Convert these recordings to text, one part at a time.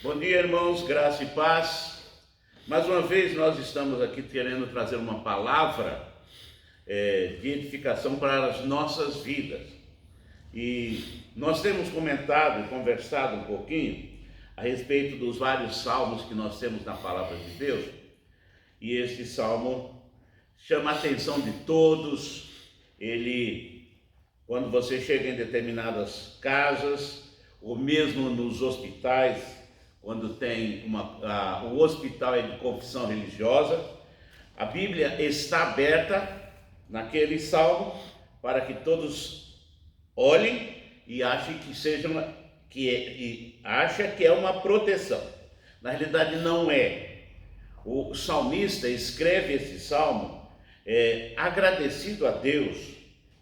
Bom dia, irmãos, graça e paz. Mais uma vez nós estamos aqui querendo trazer uma palavra de edificação para as nossas vidas. E nós temos comentado e conversado um pouquinho a respeito dos vários salmos que nós temos na palavra de Deus. E este salmo chama a atenção de todos. Quando você chega em determinadas casas, ou mesmo nos hospitais, quando tem o hospital é de confissão religiosa, a Bíblia está aberta naquele salmo para que todos olhem e achem que é uma proteção. Na realidade não é. O salmista escreve esse salmo agradecido a Deus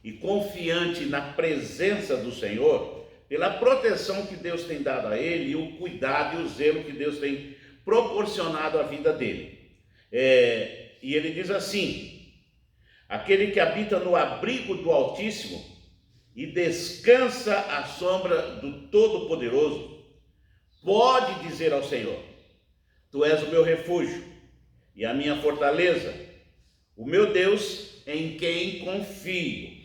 e confiante na presença do Senhor, pela proteção que Deus tem dado a ele e o cuidado e o zelo que Deus tem proporcionado à vida dele. E ele diz assim: aquele que habita no abrigo do Altíssimo e descansa à sombra do Todo-Poderoso, pode dizer ao Senhor: Tu és o meu refúgio e a minha fortaleza, o meu Deus em quem confio.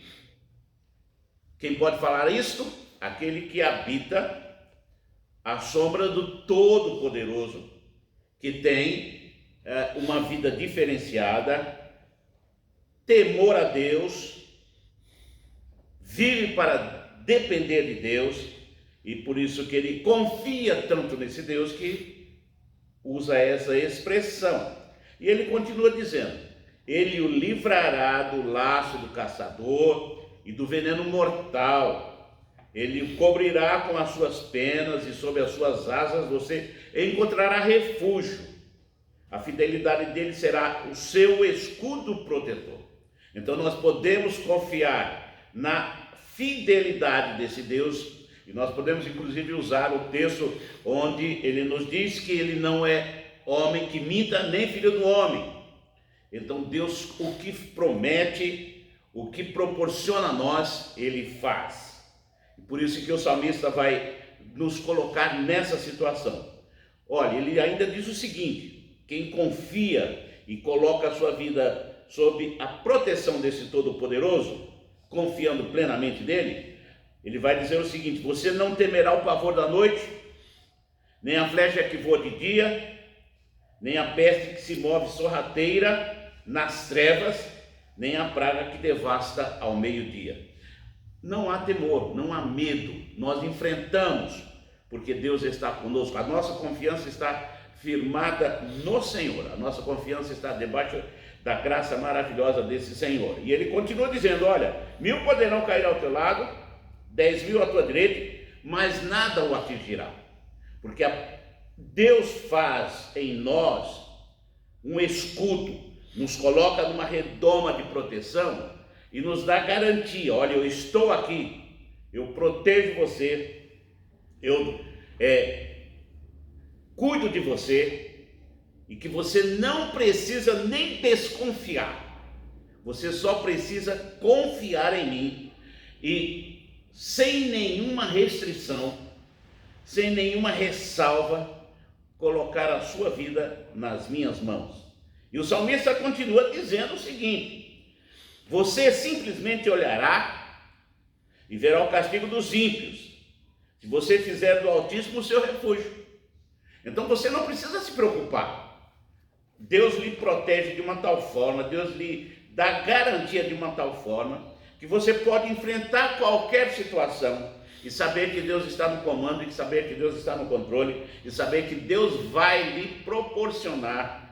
Quem pode falar isto? Aquele que habita à sombra do Todo-Poderoso, que tem uma vida diferenciada, temor a Deus, vive para depender de Deus, e por isso que ele confia tanto nesse Deus que usa essa expressão. E ele continua dizendo: ele o livrará do laço do caçador e do veneno mortal. Ele o cobrirá com as suas penas e sob as suas asas você encontrará refúgio. A fidelidade dele será o seu escudo protetor. Então nós podemos confiar na fidelidade desse Deus, e nós podemos inclusive usar o texto onde ele nos diz que ele não é homem que minta, nem filho do homem. Então Deus, o que promete, o que proporciona a nós, ele faz. Por isso que o salmista vai nos colocar nessa situação. Olha, ele ainda diz o seguinte: quem confia e coloca a sua vida sob a proteção desse Todo-Poderoso, confiando plenamente nele, ele vai dizer o seguinte: você não temerá o pavor da noite, nem a flecha que voa de dia, nem a peste que se move sorrateira nas trevas, nem a praga que devasta ao meio-dia. Não há temor, não há medo, nós enfrentamos, porque Deus está conosco. A nossa confiança está firmada no Senhor, a nossa confiança está debaixo da graça maravilhosa desse Senhor. E ele continua dizendo: olha, 1000 poderão cair ao teu lado, 10.000 à tua direita, mas nada o atingirá, porque Deus faz em nós um escudo, nos coloca numa redoma de proteção e nos dá garantia: olha, eu estou aqui, eu protejo você, eu cuido de você, e que você não precisa nem desconfiar, você só precisa confiar em mim e sem nenhuma restrição, sem nenhuma ressalva, colocar a sua vida nas minhas mãos. E o salmista continua dizendo o seguinte: você simplesmente olhará e verá o castigo dos ímpios, se você fizer do Altíssimo o seu refúgio. Então você não precisa se preocupar. Deus lhe protege de uma tal forma, Deus lhe dá garantia de uma tal forma, que você pode enfrentar qualquer situação e saber que Deus está no comando, e saber que Deus está no controle, e saber que Deus vai lhe proporcionar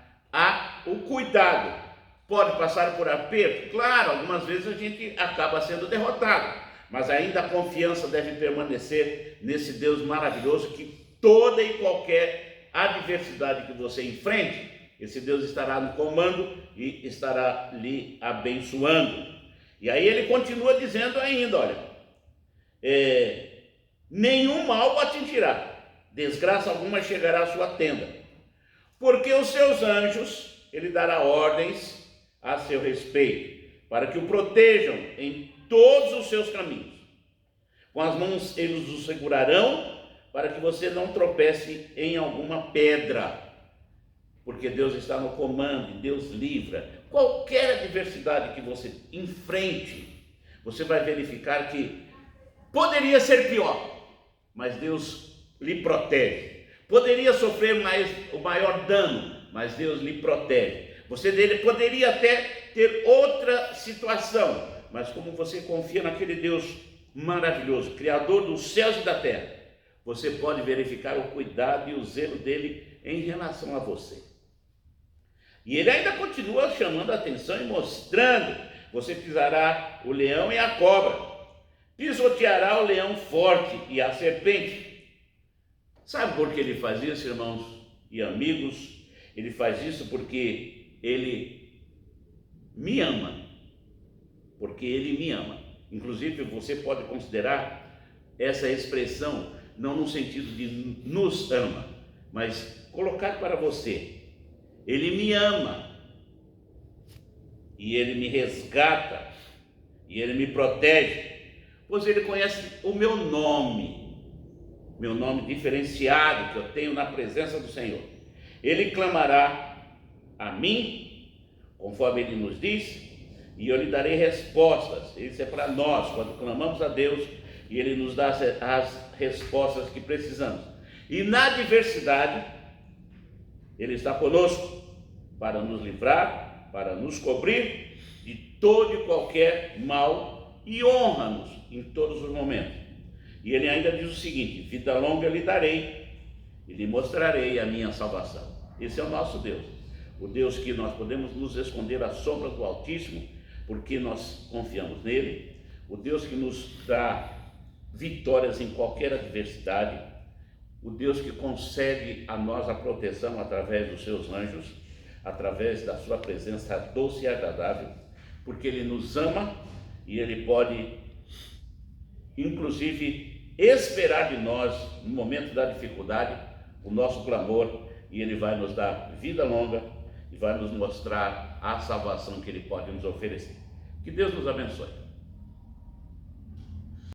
o cuidado. Pode passar por aperto? Claro, algumas vezes a gente acaba sendo derrotado, mas ainda a confiança deve permanecer nesse Deus maravilhoso, que toda e qualquer adversidade que você enfrente, esse Deus estará no comando e estará lhe abençoando. E aí ele continua dizendo ainda: olha, nenhum mal o atingirá, desgraça alguma chegará à sua tenda, porque os seus anjos ele dará ordens a seu respeito, para que o protejam em todos os seus caminhos. Com as mãos eles o segurarão, para que você não tropece em alguma pedra, porque Deus está no comando e Deus livra. Qualquer adversidade que você enfrente, você vai verificar que poderia ser pior, mas Deus lhe protege. Poderia sofrer o maior dano, mas Deus lhe protege. Você poderia até ter outra situação, mas como você confia naquele Deus maravilhoso, Criador dos céus e da terra, você pode verificar o cuidado e o zelo dele em relação a você. E ele ainda continua chamando a atenção e mostrando: você pisará o leão e a cobra, pisoteará o leão forte e a serpente. Sabe por que ele faz isso, irmãos e amigos? Ele faz isso porque ele me ama. Porque ele me ama. Inclusive, você pode considerar essa expressão não no sentido de nos ama, mas colocar para você: ele me ama, e ele me resgata, e ele me protege, pois ele conhece o meu nome diferenciado que eu tenho na presença do Senhor. Ele clamará a mim, conforme ele nos diz, e eu lhe darei respostas. Isso é para nós, quando clamamos a Deus, e ele nos dá as respostas que precisamos. E na adversidade, ele está conosco para nos livrar, para nos cobrir de todo e qualquer mal, e honra-nos em todos os momentos. E ele ainda diz o seguinte: vida longa lhe darei e lhe mostrarei a minha salvação. Esse é o nosso Deus, o Deus que nós podemos nos esconder à sombra do Altíssimo, porque nós confiamos nele, o Deus que nos dá vitórias em qualquer adversidade, o Deus que concede a nós a proteção através dos seus anjos, através da sua presença doce e agradável, porque ele nos ama e ele pode, inclusive, esperar de nós, no momento da dificuldade, o nosso clamor, e ele vai nos dar vida longa e vai nos mostrar a salvação que ele pode nos oferecer. Que Deus nos abençoe.